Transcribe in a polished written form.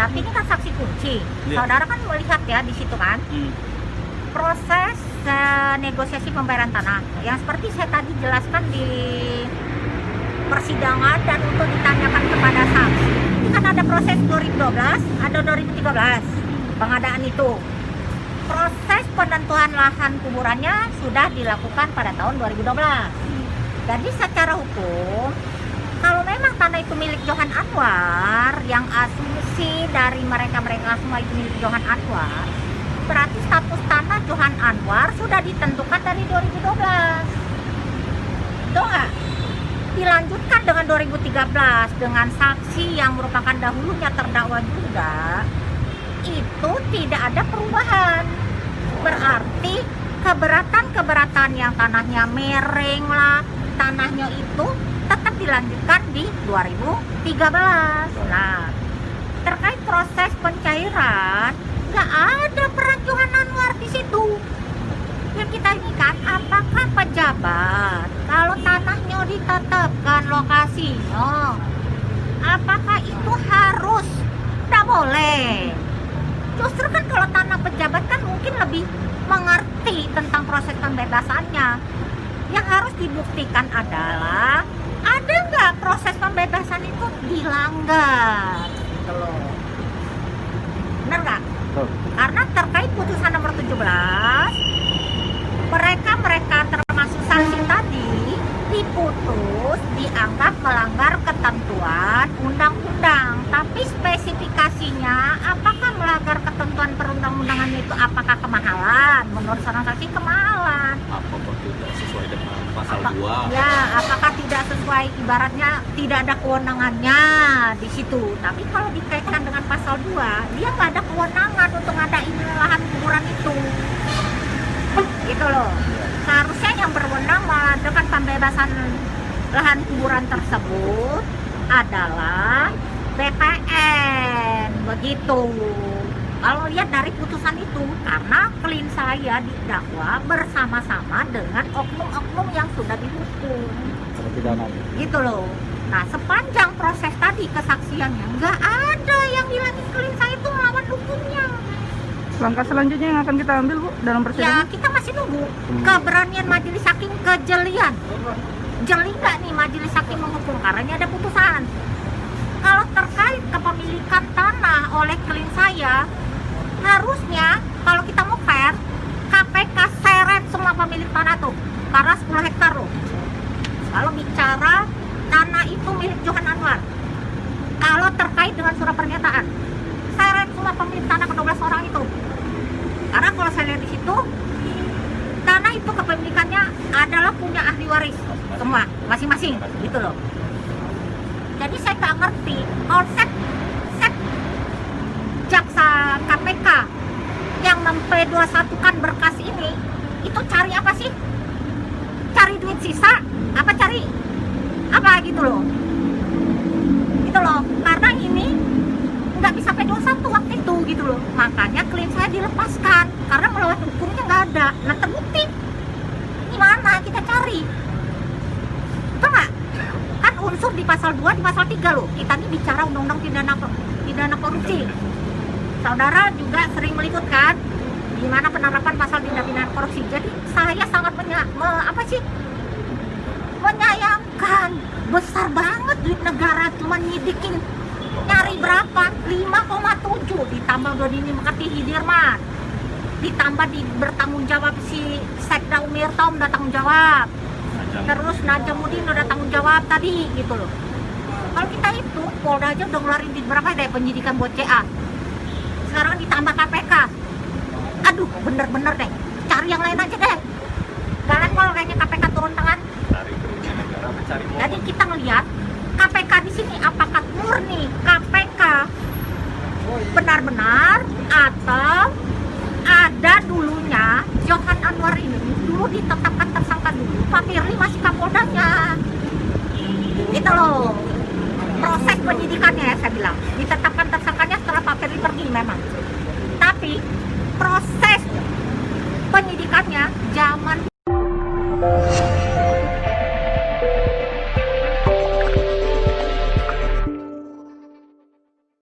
tapi ini kan saksi kunci. Saudara kan melihat ya di situ kan. Proses negosiasi pembayaran tanah yang seperti saya tadi jelaskan di persidangan dan untuk ditanyakan kepada saksi. Ini kan ada proses 2012, ada 2013 pengadaan itu. Proses penentuan lahan kuburannya sudah dilakukan pada tahun 2012. Jadi secara hukum, kalau memang tanah itu milik Johan Anwar, yang asumsi dari mereka semua itu milik Johan Anwar, berarti status tanah Johan Anwar sudah ditentukan dari 2012. Itu enggak? Dilanjutkan dengan 2013 dengan saksi yang merupakan dahulunya terdakwa juga, itu tidak ada perubahan. Berarti keberatan yang tanahnya mereng lah, tanahnya itu tetap dilanjutkan di 2013. Nah, terkait proses pencairan, nggak ada peran Johan Anwar di situ. Yang kita ini kan, apakah pejabat kalau tanahnya ditetapkan lokasinya, apakah itu harus? Nggak boleh. Justru kan kalau tanah pejabat kan mungkin lebih mengerti tentang proses pembebasannya. Yang harus dibuktikan adalah ada nggak proses pembebasan itu dilanggar, gitu loh. Bener nggak? Karena terkait putusan nomor 17, mereka termasuk saksi tadi diputus dianggap melanggar ketentuan undang-undang, tapi spesifikasinya apakah melanggar ketentuan perundang-undangan itu, apakah kemahalan? Menurut seorang saksi kemahalan. Apakah tidak sesuai dengan pasal 2? Ya, apakah tidak sesuai, ibaratnya tidak ada kewenangannya di situ. Tapi kalau dikaitkan dengan pasal 2, dia nggak ada kewenangan untuk ngadain lahan kuburan itu. Gitu loh. Seharusnya yang berwenang melakukan pembebasan lahan kuburan tersebut adalah BPN, begitu. Kalau lihat dari putusan itu, karena klien saya didakwa bersama-sama dengan oknum-oknum yang sudah dihukum, gitu loh. Nah, sepanjang proses tadi kesaksiannya nggak ada yang bilangin klien saya itu melawan hukumnya. Langkah selanjutnya yang akan kita ambil, Bu, dalam Ya, persidangan? kita masih nunggu keberanian majelis hakim kejelian. Jeli nggak nih majelis hakim menghukum, karena ini ada putusan. Kalau terkait kepemilikan tanah oleh klien saya, harusnya kalau kita mau fair, KPK seret semua pemilik tanah tuh, karena 10 hektar loh. Kalau bicara tanah itu milik Johan Anwar, kalau terkait dengan surat pernyataan, seret semua pemilik tanah ke-12 orang itu. Karena kalau saya lihat di situ, tanah itu kepemilikannya adalah punya ahli waris semua, masing-masing, gitu loh. Jadi saya nggak ngerti konsep jaksa KPK yang mem-P21-kan berkas ini, itu cari apa sih? Cari duit sisa? Apa cari apa gitu loh? Gitu loh, karena ini nggak bisa P21 waktu itu, gitu loh. Makanya klien saya dilepaskan karena melawan hukumnya nggak ada. Nah, terbukti gimana kita cari? Itu nggak? Kan unsur di pasal 2, di pasal 3 loh. Kita ini bicara undang-undang pidana korupsi. Saudara juga sering meliput kan gimana penerapan pasal tindak pidana korupsi. Jadi saya sangat menyayangkan. Besar banget duit negara cuma nyidikin nyari berapa? 5,7 ditambah Dodini Mekati Hidirman, ditambah bertanggung jawab si Sekda Umirta udah tanggung jawab, terus Najamuddin udah tanggung jawab tadi, gitu loh. Kalau kita itu Polda aja udah ngeluarin duit berapa deh penyidikan buat CA, sekarang ditambah KPK. Aduh, bener-bener deh, cari yang lain aja deh. Gak level kayaknya KPK turun tangan. Cari kerugian negara, mencari momen. Jadi kita ngelihat KPK di sini apakah murni KPK benar-benar, atau ada dulunya Johan Anwar ini dulu ditetapkan tersangka dulu, Pak Firly masih Kapoldanya. Itu loh proses penyidikannya, ya saya bilang ditetapkan tersangkanya setelah Pak Firly pergi memang, tapi proses penyidikannya zaman